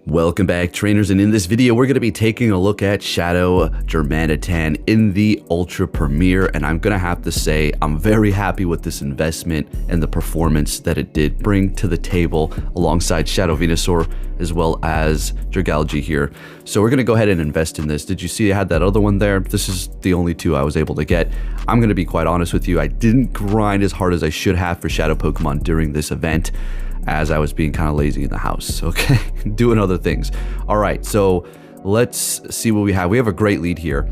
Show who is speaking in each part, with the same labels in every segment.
Speaker 1: Welcome back, trainers, and in this video we're going to be taking a look at Shadow Darmanitan in the Ultra Premiere, and I'm going to have to say I'm very happy with this investment and the performance that it did bring to the table alongside Shadow Venusaur as well as Dragalge here. So we're going to go ahead and invest in this. Did you see I had that other one there? This is the only two I was able to get. I'm going to be quite honest with you, I didn't grind as hard as I should have for Shadow Pokemon during this event, as I was being kind of lazy in the house, okay? Doing other things. All right, so let's see what we have. We have a great lead here.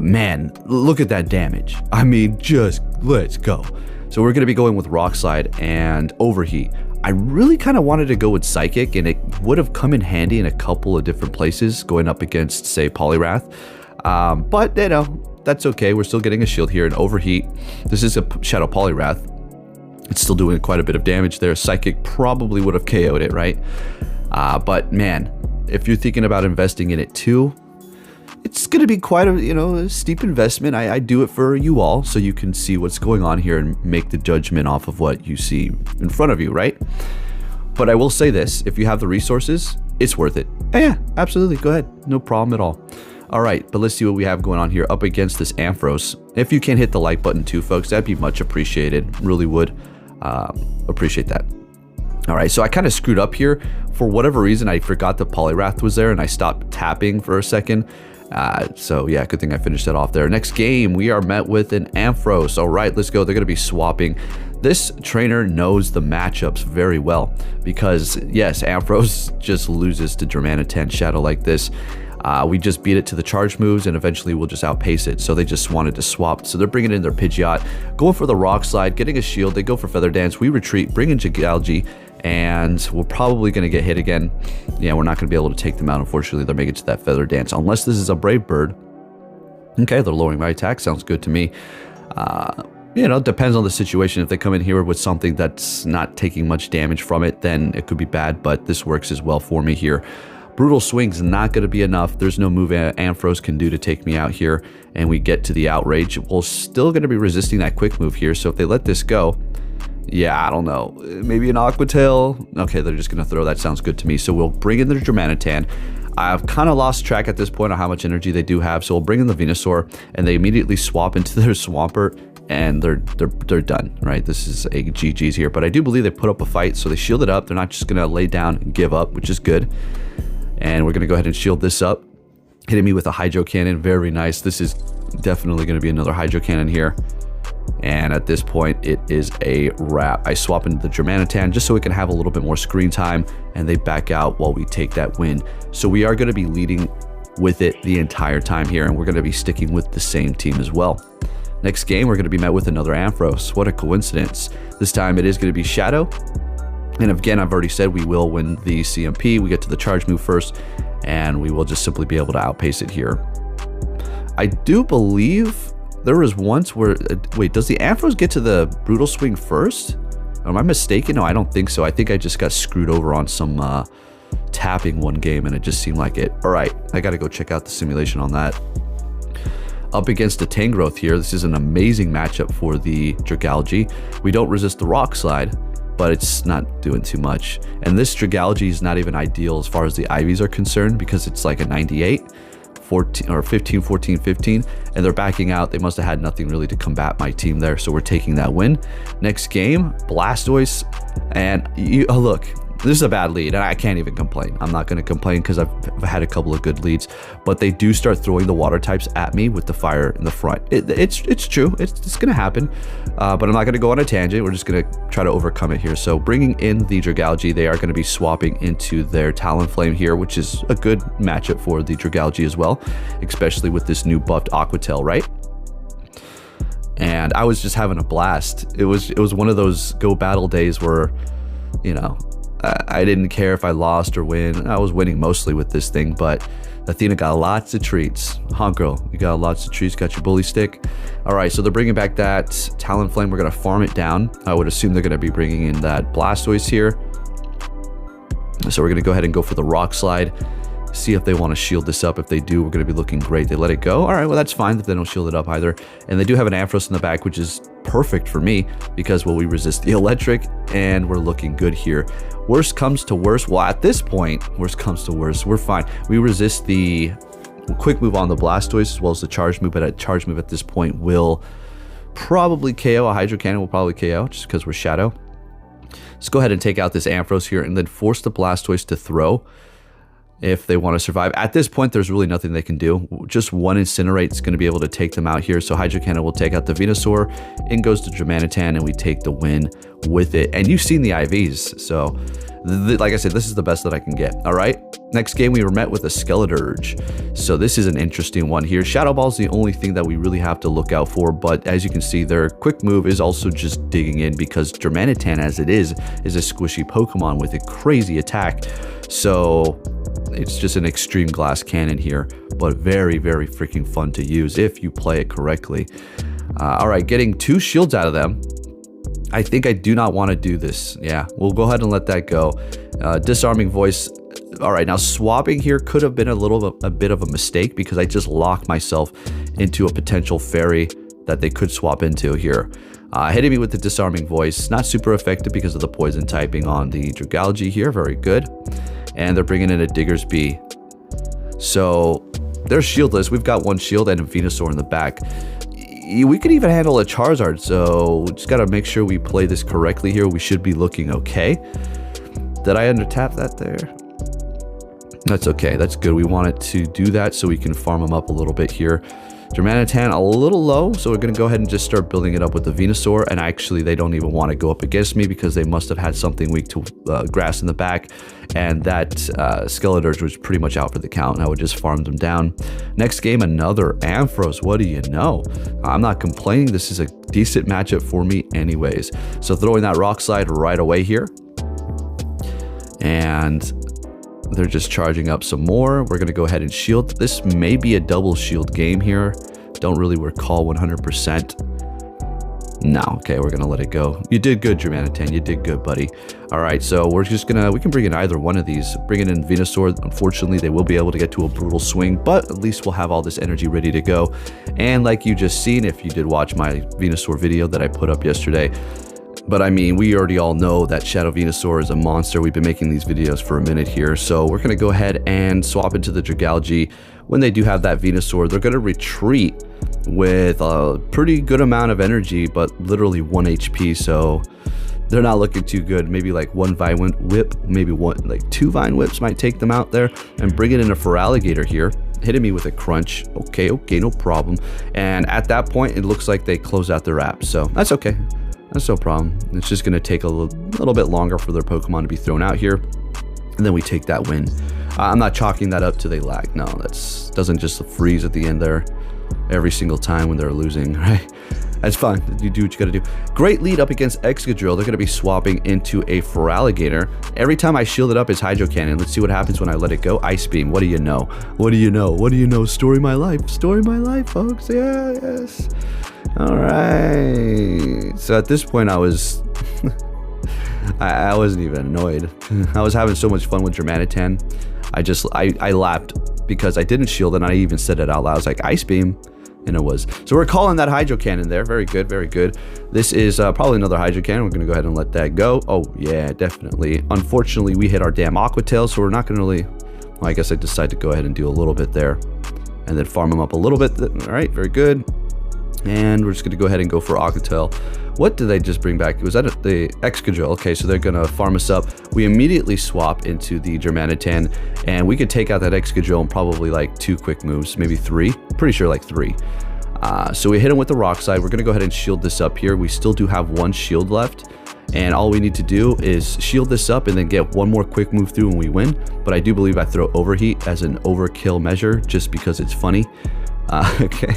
Speaker 1: Man, look at that damage. I mean, just let's go. So we're gonna be going with Rock Slide and Overheat. I really kind of wanted to go with Psychic, and it would have come in handy in a couple of different places going up against, say, Poliwrath. But, you know, that's okay. We're still getting a shield here and Overheat. This is a Shadow Poliwrath. It's still doing quite a bit of damage there. Psychic probably would have KO'd it, right? But man, if you're thinking about investing in it too, it's going to be quite a, a steep investment. I do it for you all so you can see what's going on here and make the judgment off of what you see in front of you, right? But I will say this, if you have the resources, it's worth it. Yeah, absolutely. Go ahead. No problem at all. All right, but let's see what we have going on here up against this Ampharos. If you can hit the like button too, folks, that'd be much appreciated. Really would. Appreciate that. All right, so I kind of screwed up here. For whatever reason, I forgot the Poliwrath was there and I stopped tapping for a second. So yeah, good thing I finished that off there. Next game, we are met with an Ampharos. All right, let's go. They're going to be swapping. This trainer knows the matchups very well because yes, Ampharos just loses to Darmanitan Shadow like this. We just beat it to the charge moves and eventually we'll just outpace it. So they just wanted to swap. So they're bringing in their Pidgeot, going for the Rock Slide, getting a shield. They go for Feather Dance. We retreat, bring in Dragalge, and we're probably going to get hit again. Yeah, we're not going to be able to take them out. Unfortunately, they're making it to that Feather Dance. Unless this is a Brave Bird. Okay, they're lowering my attack. Sounds good to me. Depends on the situation. If they come in here with something that's not taking much damage from it, then it could be bad. But this works as well for me here. Brutal Swing's not going to be enough. There's no move Ampharos can do to take me out here, and we get to the Outrage. We're still going to be resisting that quick move here, so if they let this go, yeah, I don't know. Maybe an Aqua Tail? Okay, they're just going to throw. That sounds good to me. So we'll bring in the Darmanitan. I've kind of lost track at this point on how much energy they do have, so we'll bring in the Venusaur, and they immediately swap into their Swampert, and they're done, right? This is a GG's here, but I do believe they put up a fight, so they shield it up. They're not just going to lay down and give up, which is good. And we're going to go ahead and shield this up. Hitting me with a Hydro Cannon. Very nice. This is definitely going to be another Hydro Cannon here. And at this point, it is a wrap. I swap into the Darmanitan just so we can have a little bit more screen time. And they back out while we take that win. So we are going to be leading with it the entire time here. And we're going to be sticking with the same team as well. Next game, we're going to be met with another Ampharos. What a coincidence. This time it is going to be Shadow. And again, I've already said we will win the CMP. We get to the charge move first, and we will just simply be able to outpace it here. I do believe there was once where... wait, does the Ampharos get to the Brutal Swing first? Am I mistaken? No, I don't think so. I think I just got screwed over on some tapping one game, and it just seemed like it. All right, I got to go check out the simulation on that. Up against a Tangrowth here. This is an amazing matchup for the Dragalge. We don't resist the Rock Slide, but it's not doing too much. And this Dragalge is not even ideal as far as the IVs are concerned because it's like a 98, 14, or 15, 14, 15, and they're backing out. They must have had nothing really to combat my team there, so we're taking that win. Next game, Blastoise, and oh look, this is a bad lead, and I can't even complain. I'm not going to complain because I've had a couple of good leads, but they do start throwing the water types at me with the fire in the front. It's true. It's going to happen, but I'm not going to go on a tangent. We're just going to try to overcome it here. So bringing in the Dragalge, they are going to be swapping into their Talonflame here, which is a good matchup for the Dragalge as well, especially with this new buffed Aqua Tail, right? And I was just having a blast. It was one of those go battle days where, I didn't care if I lost or win. I was winning mostly with this thing, but Athena got lots of treats. Huh, girl? You got lots of treats, got your bully stick. All right, so they're bringing back that Talonflame. We're going to farm it down. I would assume they're going to be bringing in that Blastoise here. So we're going to go ahead and go for the Rock Slide. see if they want to shield this up. If they do, we're going to be looking great. They let it go. All right, well, that's fine if they don't shield it up either. And they do have an Ampharos in the back, which is perfect for me because, well, we resist the electric and we're looking good here. Worst comes to worst. Well, at this point, worst comes to worst, we're fine. We resist the quick move on the Blastoise as well as the charge move, but a charge move at this point will probably KO. A Hydro Cannon will probably KO just because we're Shadow. Let's go ahead and take out this Ampharos here and then force the Blastoise to throw if they want to survive. At this point, there's really nothing they can do. Just one Incinerate is going to be able to take them out here. So Hydro Cannon will take out the Venusaur. In goes to Darmanitan, and we take the win with it. And you've seen the IVs. So, like I said, this is the best that I can get. All right. Next game, we were met with a Skeleturge. So this is an interesting one here. Shadow Ball is the only thing that we really have to look out for. But as you can see, their quick move is also just digging in because Darmanitan, as it is a squishy Pokemon with a crazy attack. So it's just an extreme glass cannon here, but very, very freaking fun to use if you play it correctly. All right, getting 2 shields out of them. I think I do not want to do this. Yeah, we'll go ahead and let that go. Disarming Voice. All right, now swapping here could have been a bit of a mistake because I just locked myself into a potential fairy that they could swap into here. Hitting me with the Disarming Voice. Not super effective because of the poison typing on the Dragalge here. Very good. And they're bringing in a Diggersby. So they're shieldless. We've got 1 shield and a Venusaur in the back. We could even handle a Charizard, so just got to make sure we play this correctly here. We should be looking okay. Did I under-tap that there? That's okay. That's good. We wanted to do that so we can farm them up a little bit here. Darmanitan a little low, so we're going to go ahead and just start building it up with the Venusaur. And actually, they don't even want to go up against me because they must have had something weak to grass in the back. And that Skeleturge was pretty much out for the count, and I would just farm them down. Next game, another Ampharos. What do you know? I'm not complaining. This is a decent matchup for me anyways. So throwing that Rock Slide right away here. And they're just charging up some more. We're going to go ahead and shield. This may be a double shield game here. Don't really recall 100%. No, okay, we're going to let it go. You did good, Darmanitan. You did good, buddy. All right, so we're just going to, we can bring in either one of these. Bring it in Venusaur. Unfortunately, they will be able to get to a brutal swing, but at least we'll have all this energy ready to go. And like you just seen, if you did watch my Venusaur video that I put up yesterday, but I mean, we already all know that Shadow Venusaur is a monster. We've been making these videos for a minute here. So we're going to go ahead and swap into the Dragalge. When they do have that Venusaur, they're going to retreat with a pretty good amount of energy, but literally 1 HP. So they're not looking too good. Maybe like 1 Vine Whip, maybe 2 Vine Whips might take them out there. And bring it in a Feraligatr here. Hitting me with a Crunch. Okay, no problem. And at that point, it looks like they close out their app. So that's okay. That's no problem. It's just going to take a little bit longer for their Pokemon to be thrown out here. And then we take that win. I'm not chalking that up to they lag. No, that doesn't just freeze at the end there every single time when they're losing, right? That's fine. You do what you got to do. Great lead up against Excadrill. They're going to be swapping into a Feraligatr. Every time I shield it up is Hydro Cannon. Let's see what happens when I let it go. Ice Beam. What do you know? What do you know? What do you know? Story my life. Story my life, folks. Yeah, yes. All right. So at this point, I was... I wasn't even annoyed. I was having so much fun with Darmanitan. I laughed because I didn't shield and I even said it out loud. I was like, Ice Beam. And it was. So we're calling that Hydro Cannon there. Very good, very good. This is probably another Hydro Cannon. We're going to go ahead and let that go. Oh, yeah, definitely. Unfortunately, we hit our damn Aqua Tail, so we're not going to really... Well, I guess I decided to go ahead and do a little bit there. And then farm them up a little bit. All right, very good. And we're just going to go ahead and go for Aqua Tail. What did they just bring back? Was that the Excadrill? Okay, so they're going to farm us up. We immediately swap into the Darmanitan, and we could take out that Excadrill in probably like 2 quick moves, maybe 3. Pretty sure like 3. So we hit him with the Rock Slide. We're going to go ahead and shield this up here. We still do have 1 shield left, and all we need to do is shield this up and then get 1 more quick move through and we win. But I do believe I throw Overheat as an overkill measure just because it's funny. Okay,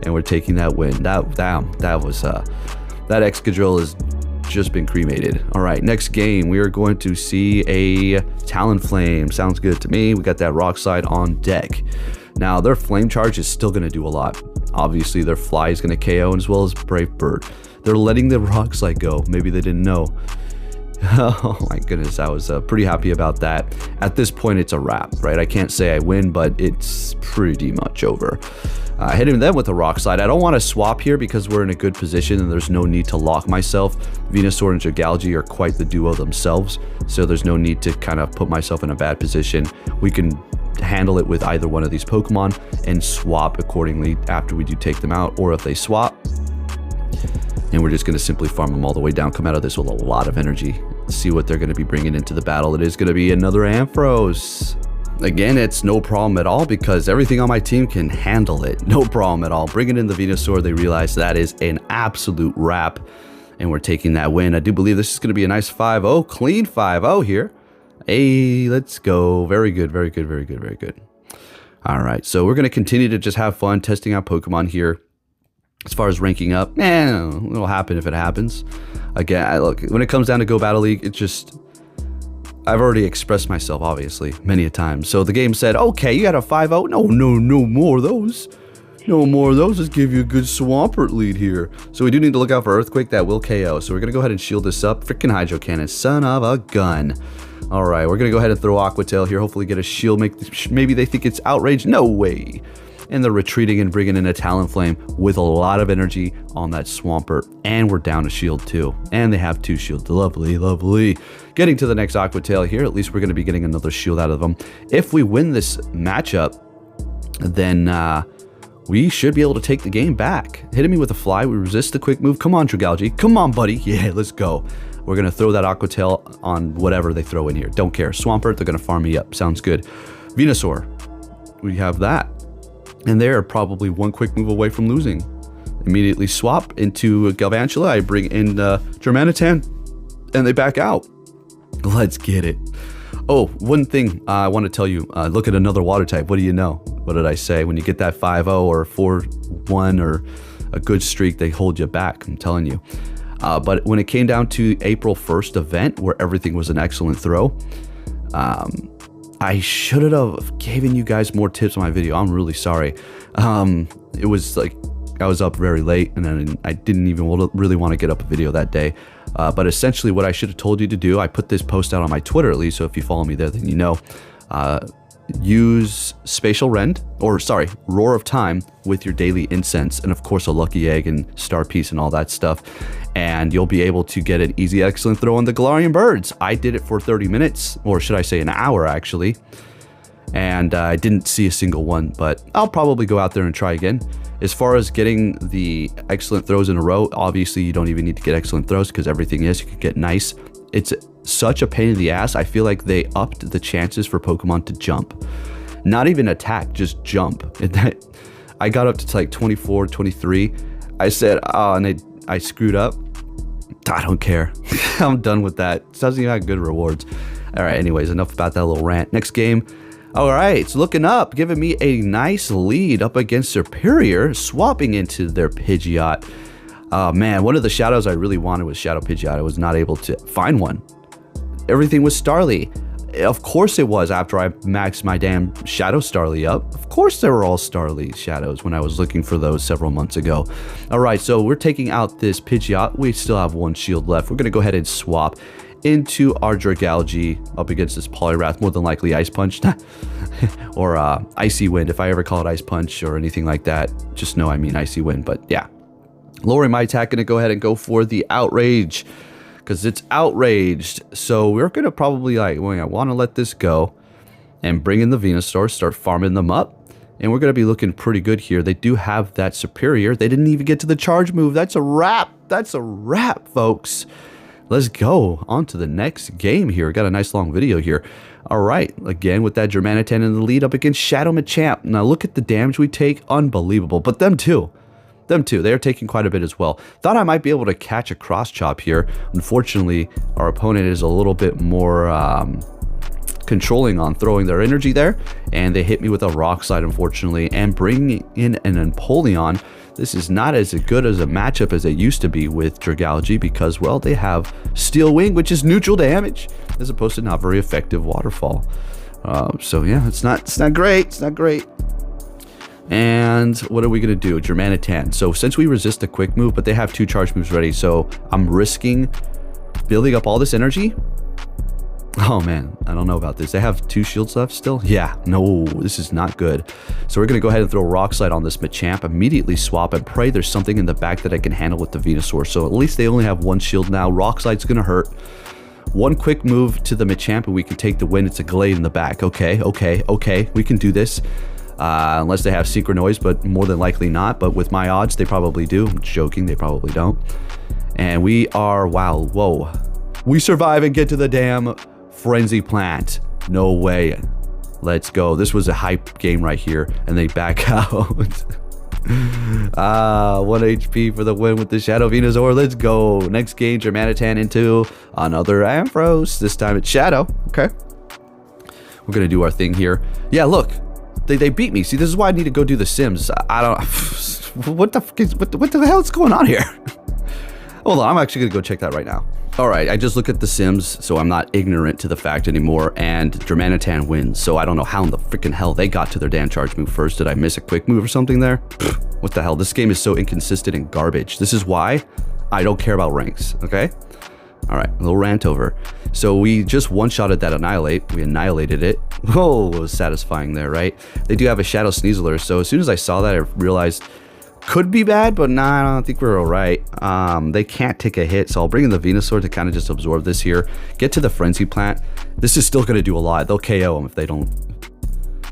Speaker 1: and we're taking that win. That was that Excadrill has just been cremated. All right, next game we are going to see a Talonflame. Sounds good to me. We got that Rock Slide on deck. Now their Flame Charge is still going to do a lot. Obviously their Fly is going to KO as well as Brave Bird. They're letting the Rock Slide go. Maybe they didn't know. Oh my goodness, I was pretty happy about that. At this point, it's a wrap, right? I can't say I win, but it's pretty much over. Hitting them with a rock slide. I don't want to swap here because we're in a good position and there's no need to lock myself. Venusaur and Dragalge are quite the duo themselves, so there's no need to kind of put myself in a bad position. We can handle it with either one of these Pokemon and swap accordingly after we do take them out, or if they swap. And we're just going to simply farm them all the way down, come out of this with a lot of energy. See what they're going to be bringing into the battle. It is going to be another Ampharos. Again, it's no problem at all because everything on my team can handle it. No problem at all. Bringing in the Venusaur, they realize that is an absolute wrap. And we're taking that win. I do believe this is going to be a nice 5-0. Clean 5-0 here. Hey, let's go. Very good, very good, very good, very good. All right, so we're going to continue to just have fun testing out Pokemon here. As far as ranking up, it'll happen if it happens. Again, look, when it comes down to Go Battle League, it just... I've already expressed myself, obviously, many a time. So the game said, okay, you got a 5-0? No more of those. No more of those. Let's give you a good Swampert lead here. So we do need to look out for Earthquake. That will KO. So we're going to go ahead and shield this up. Freaking Hydro Cannon. Son of a gun. All right, we're going to go ahead and throw Aqua Tail here. Hopefully get a shield. Maybe they think it's outrage. No way. And they're retreating and bringing in a Talonflame with a lot of energy on that Swampert. And we're down a shield too. And they have 2 shields. Lovely, lovely. Getting to the next Aqua Tail here. At least we're going to be getting another shield out of them. If we win this matchup, then we should be able to take the game back. Hitting me with a fly. We resist the quick move. Come on, Dragalge. Come on, buddy. Yeah, let's go. We're going to throw that Aqua Tail on whatever they throw in here. Don't care. Swampert, they're going to farm me up. Sounds good. Venusaur. We have that. And they're probably 1 quick move away from losing. Immediately swap into Galvantula. I bring in Darmanitan, and they back out. Let's get it. Oh, one thing I want to tell you. Look at another water type. What do you know? What did I say? When you get that 5-0 or 4-1 or a good streak, they hold you back. I'm telling you. But when it came down to April 1st event, where everything was an excellent throw, I should have given you guys more tips on my video. I'm really sorry. It was like I was up very late and then I didn't even really want to get up a video that day. But essentially what I should have told you to do, I put this post out on my Twitter at least, so if you follow me there, then you know. Use Spatial Rend, or sorry, Roar of Time with your daily incense, and of course a lucky egg and star piece and all that stuff, and you'll be able to get an easy excellent throw on the Galarian birds. I did it for 30 minutes, or should I say an hour actually, and I didn't see a single one, but I'll probably go out there and try again. As far as getting the excellent throws in a row, obviously you don't even need to get excellent throws because everything is, you could get nice. It's such a pain in the ass. I feel like they upped the chances for Pokemon to jump. Not even attack, just jump. I got up to like 24, 23. I said, oh, and I screwed up. I don't care. I'm done with that. It doesn't even have good rewards. All right, anyways, enough about that little rant. Next game. All right, it's looking up, giving me a nice lead up against Superior, swapping into their Pidgeot. Oh man, one of the shadows I really wanted was Shadow Pidgeot. I was not able to find one. Everything was Starly. Of course it was after I maxed my damn Shadow Starly up. Of course they were all Starly shadows when I was looking for those several months ago. All right, so we're taking out this Pidgeot. We still have 1 shield left. We're going to go ahead and swap into our Dragalge up against this Poliwrath, more than likely Ice Punch or Icy Wind. If I ever call it Ice Punch or anything like that, just know I mean Icy Wind, but yeah. Lowering my attack, going to go ahead and go for the Outrage because it's outraged. So we're going to probably I want to let this go and bring in the Venusaur, start farming them up. And we're going to be looking pretty good here. They do have that Superior. They didn't even get to the charge move. That's a wrap. That's a wrap, folks. Let's go on to the next game here. Got a nice long video here. All right, again with that Darmanitan in the lead up against Shadow Machamp. Now look at the damage we take. Unbelievable. But them too. They are taking quite a bit as well. Thought I might be able to catch a cross chop here. Unfortunately, our opponent is a little bit more controlling on throwing their energy there, and they hit me with a rock slide, unfortunately, and bringing in an Empoleon. This is not as good as a matchup as it used to be with Dragalge because, well, they have Steel Wing, which is neutral damage, as opposed to not very effective Waterfall. So yeah, it's not great. It's not great. And what are we going to do? Darmanitan. So since we resist the quick move, but they have 2 charge moves ready, so I'm risking building up all this energy. Oh man, I don't know about this. They have 2 shields left still? Yeah, no, this is not good. So we're gonna go ahead and throw Rock Slide on this Machamp, immediately swap and pray there's something in the back that I can handle with the Venusaur. So at least they only have 1 shield now. Rock Slide's gonna hurt. 1 quick move to the Machamp and we can take the win. It's a Glade in the back. Okay, we can do this. Unless they have Secret Noise, but more than likely not. But with my odds, they probably do. I'm joking, they probably don't. And we are, wow, whoa. We survive and get to the damn Frenzy Plant. No way. Let's go. This was a hype game right here, and they back out. 1 HP for the win with the Shadow Venusaur. Let's go. Next game, Darmanitan into another Ampharos. This time it's Shadow. Okay. We're going to do our thing here. Yeah, look. They beat me. See, this is why I need to go do the Sims. I don't... What the hell is going on here? Hold on. I'm actually going to go check that right now. All right, I just look at the Sims, so I'm not ignorant to the fact anymore, and Darmanitan wins, so I don't know how in the freaking hell they got to their damn charge move first. Did I miss a quick move or something there? What the hell? This game is so inconsistent and garbage. This is why I don't care about ranks, okay? All right, a little rant over. So we just one-shotted that Annihilate. We annihilated it. Oh, it was satisfying there, right? They do have a Shadow Sneasler, so as soon as I saw that, I realized... Could be bad, but nah, I don't think we're all right. They can't take a hit, so I'll bring in the Venusaur to kind of just absorb this here. Get to the Frenzy Plant. This is still going to do a lot. They'll KO them if they don't.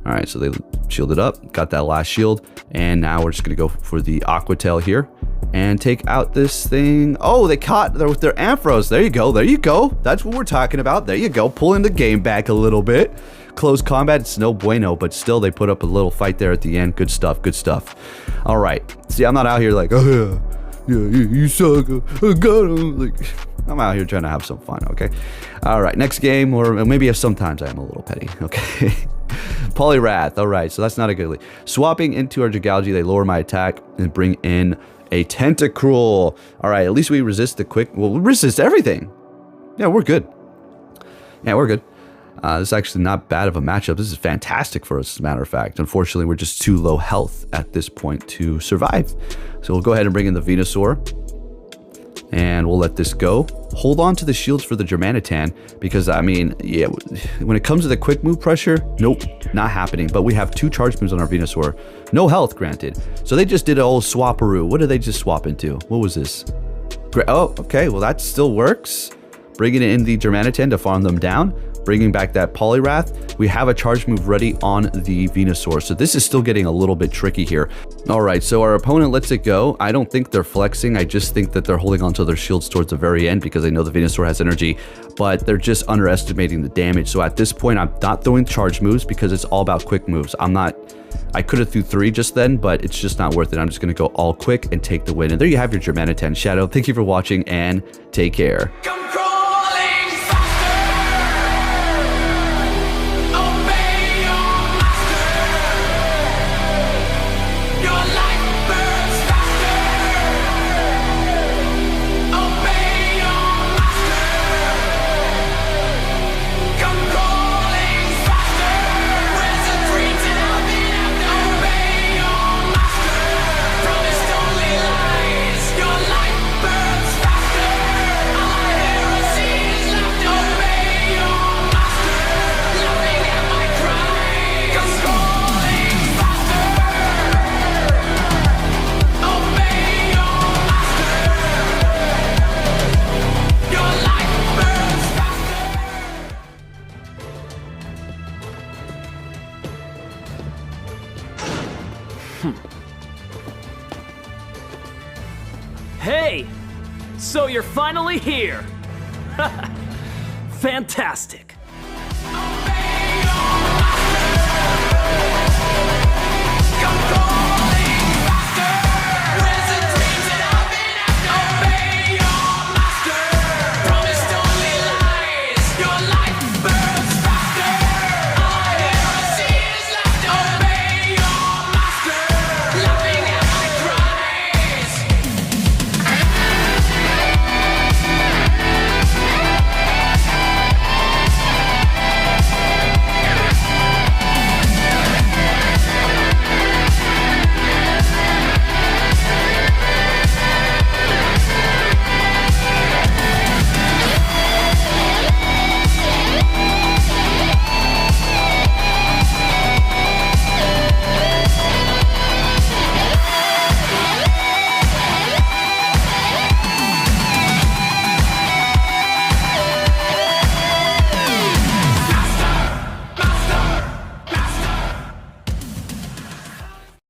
Speaker 1: All right, so they shielded up, got that last shield, and now we're just going to go for the Aqua Tail here and take out this thing. Oh, they caught with their Ampharos. There you go. There you go. That's what we're talking about. There you go. Pulling the game back a little bit. Close combat, it's no bueno, but still they put up a little fight there at the end. Good stuff, good stuff. All right. See, I'm not out here like, oh yeah, you suck, I got him. Like, I'm out here trying to have some fun, okay? All right, next game, or maybe sometimes I am a little petty, okay? Poliwrath, all right, so that's not a good lead. Swapping into our Gigalgy, they lower my attack and bring in a Tentacruel. All right, at least we resist the quick, well, we resist everything. Yeah, we're good. Yeah, we're good. This is actually not bad of a matchup. This is fantastic for us, as a matter of fact. Unfortunately, we're just too low health at this point to survive. So we'll go ahead and bring in the Venusaur. And we'll let this go. Hold on to the shields for the Darmanitan. Because, I mean, yeah, when it comes to the quick move pressure, nope, not happening. But we have 2 charge moves on our Venusaur. No health, granted. So they just did an old swapperoo. What did they just swap into? What was this? Oh, okay, well, that still works. Bringing in the Darmanitan to farm them down. Bringing back that Poliwrath. We have a charge move ready on the Venusaur. So this is still getting a little bit tricky here. All right, so our opponent lets it go. I don't think they're flexing. I just think that they're holding onto their shields towards the very end because they know the Venusaur has energy, but they're just underestimating the damage. So at this point, I'm not throwing charge moves because it's all about quick moves. I could have threw 3 just then, but it's just not worth it. I'm just going to go all quick and take the win. And there you have your Darmanitan Shadow. Thank you for watching and take care.
Speaker 2: Hey! So you're finally here! Fantastic!